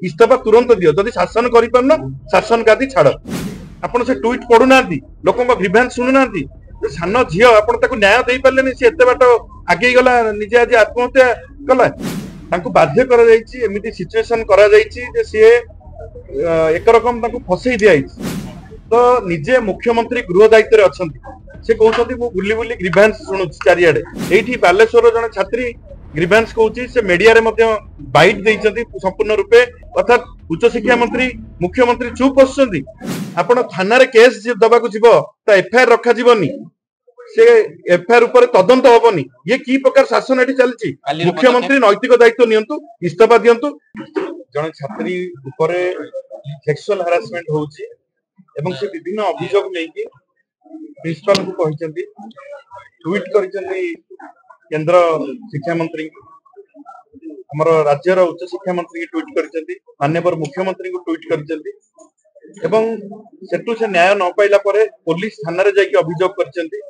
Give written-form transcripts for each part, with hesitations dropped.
इस्तीफा तुरंत दियो जदि शासन करि परन शासन गादी छाड़ आपण से ट्वीट पढु नांती लोकन को ग्रीवेंस सुनु नांती सान झियो आपण ताको न्याय देई परलेनी से एते बाट आगे गला निजे आज आत्महत्या कला तांको बाध्य करा जाईची एमिति सिचुएशन करा जाईची जे से एक रकम तांको फसई दिया तो निजे मुख्यमंत्री गृह दायित्व रे अछंती से कहउछंती मु बुली बुली ग्रीवेंस सुनु चारियाडे एठी बालेश्वर जने छात्री ग्रीवेंस कहउची से मीडिया रे मध्य बाइट देइछंती संपूर्ण रूपे अर्थात उच्च शिक्षा मंत्री मुख्यमंत्री चुप बसछंती आपण थाना रे केस जे दबा को जीवो त एफआईआर रखा जीवनी से एफआईआर ऊपर तदंत होबनी ये की प्रकार शासन एठी चलची मुख्यमंत्री नैतिक दायित्व नियंतु इस्तीफा दियंतु जने छात्री ऊपर सेक्सुअल हरासमेंट होउची एवं से विभिन्न अभियोग नेकी प्रिंसिपल को कहिसंती ट्वीट करिसंती केंद्र शिक्षा मंत्री हमर राज्यर उच्च शिक्षा मंत्री की ट्वीट करिसंती माननीय मुख्यमंत्री को ट्वीट करिसंती एवं सेटू से न्याय न पाइला परे पुलिस थाना रे जाकी अभियोग करिसंती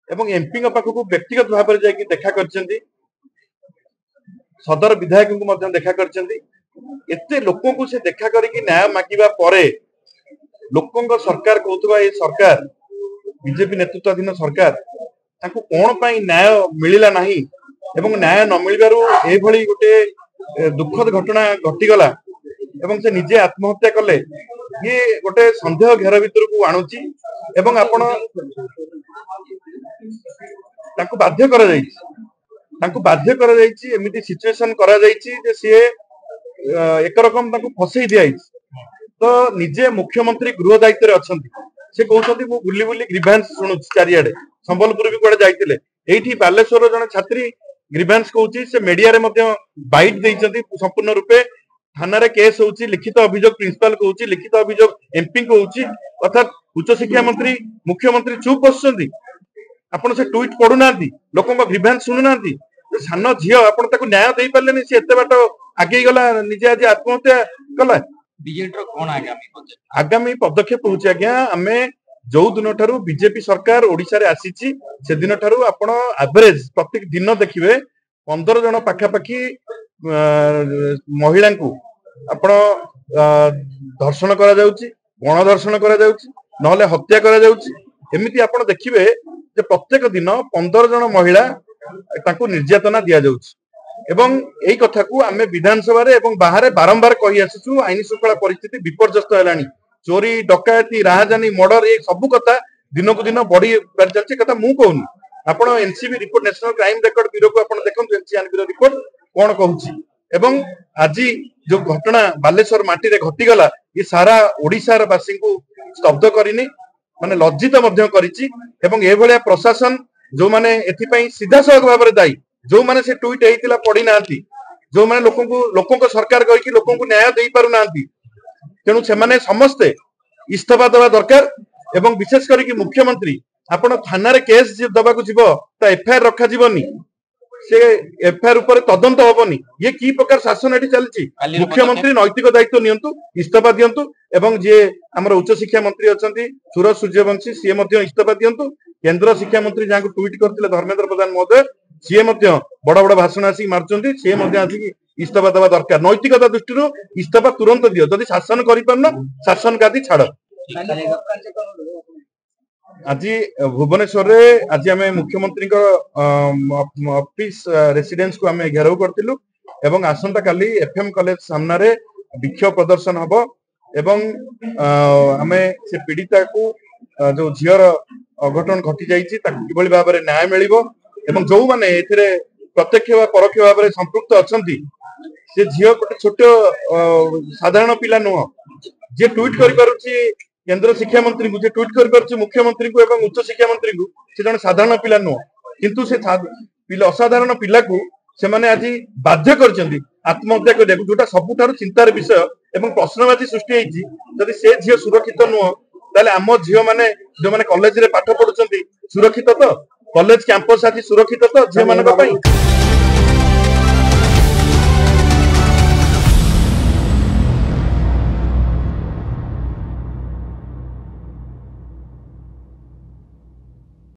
एवं एमपी का पाखु व्यक्तिगत भाव में जाकी देखा करिसंती सदर विधायक को मध्य देखा करिसंती एते लोकों को से देखा करिक न्याय मागिबा परे लोकों सरकार कहउतबा ए सरकार बीजेपी नेतृत्वाधीन सरकार ताको कोन पई न्याय मिलिला नाही एवं न्याय न मिलबारु ए भली गोटे दुखद घटना घटी गला एवं से निजे आत्महत्या कले ये गोटे संदेह घेर भीतर को आणुची एवं आपण ताको बाध्य करा जाईची एमिति सिचुएशन करा जाईची जे से एक रकम ताको फसई दिया तो निजे मुख्यमंत्री गृह दायित्व रे अछंती से कहउछंती मु बुली बुली ग्रीवेंस सुनु चारियाडे संबलपुर भी कोडे जाइतिले एठी बालेश्वर जने छात्री ग्रीवेंस कहउची से मीडिया रे मध्य बाइट देइछंती संपूर्ण रूपे थाना रे केस होउची लिखित अभियोग प्रिंसिपल कहउची लिखित अभियोग एमपी कहउची अर्थात उच्च शिक्षा मंत्री मुख्यमंत्री चुप बसछंती आपण से ट्वीट पढु नांती लोकन को ग्रीवेंस सुनु नांती सान झियो आपण ताको न्याय देई परलेनी से एते बाट आगे गला निजे आज आत्महत्या कला आगामी पदक्षेप होची आज्ञा आमे जो दिन ठारू बीजेपी सरकार ओडिसा रे आसीची से दिन ठारू आपण एवरेज प्रत्येक दिन देखिबे 15 जन पाखापाखी महिला को आपण धर्षण करा जाउची गण धर्षण करा जाउची नहले हत्या करा जाउची एमिति आपण देखिबे जे प्रत्येक दिन 15 जन महिला ताको निर्यातना दिया जाउची एवं एई कथा को आमे विधानसभा रे एवं बाहर बारंबार कहि आसुछु आईन श्रृंखला परिस्थिति विपर्यस्त हेलानी चोरी डकायती राहजानी मर्डर ए सब कथा दिन को दिन बढ़ी चलछि कथा मु कहूनी आपण NCB report national crime record bureau को आपण देखंतु एनसीबी रिपोर्ट कोन कहूछि एवं आज जो घटना बालेश्वर माटी रे घटी गला ये सारा ओडिसा रे वासी को स्तब्ध करिनी माने लज्जित मध्य करिछि एवं ए भलिया प्रशासन जो माने एथि पई सीधा सड़क भाव रे दाई जो माने से ट्वीट हेतिला पड़ी नांती जो माने लोकों को सरकार कहि कि लोकों को न्याय देई पारु नांती तेनु से माने समस्ते इस्तीफा देवा दरकार एवं विशेष करी कि मुख्यमंत्री आपण थाना रे केस जे दबा को जीवो त एफआईआर रखा जीवनी से एफआईआर ऊपर तदंत होबनी ये की प्रकार शासन एठी चलची मुख्यमंत्री नैतिक दायित्व नियंतु इस्तीफा दियंतु एवं जे हमर उच्च शिक्षा मंत्री अछंती सूरज सूर्यवंशी सीए मध्य इस्तीफा दियंतु केंद्र शिक्षा मंत्री जाको ट्वीट करथिले धर्मेंद्र प्रधान महोदय सीए मध्य बड़ बड़ भाषण आसी मारचंती सीए मध्य आसी इस्तीफा देवा दरकार नैतिकता दृष्टि इस्तीफा तुरंत दियो जदि शासन करि परन शासन गादी छाड़ आज भुवनेश्वर रे आज आमे मुख्यमंत्री को ऑफिस रेसिडेंस को आमे घेराव करथिलु एवं आसंता काली एफएम कॉलेज सामना रे विक्षोभ प्रदर्शन हबो एवं आमे से पीड़िता को जो झियर अघटन घटी जाईची ताकि किबळी भाव रे न्याय मिलिबो एवं जो माने एथिरे प्रत्यक्ष वा परोक्ष भाव रे संपृक्त अछंती से झियो गोटे छोट साधारण पिला नुह जे ट्वीट करि पारुची केंद्र शिक्षा मंत्री को जे ट्वीट करि पारुची मुख्यमंत्री को एवं उच्च शिक्षा मंत्री को से जन साधारण पिला नुह किंतु से पिला असाधारण पिला को से माने आज बाध्य करचंती आत्महत्या कर जोटा सबुठार चिंतार विषय एवं प्रश्नवाची सृष्टि हेची जदि से झियो सुरक्षित नुह ताले आम झियो माने जो माने कॉलेज रे पाठ पढुचंती सुरक्षित तो कॉलेज कैंपस आज सुरक्षित तो झियो मानक पई।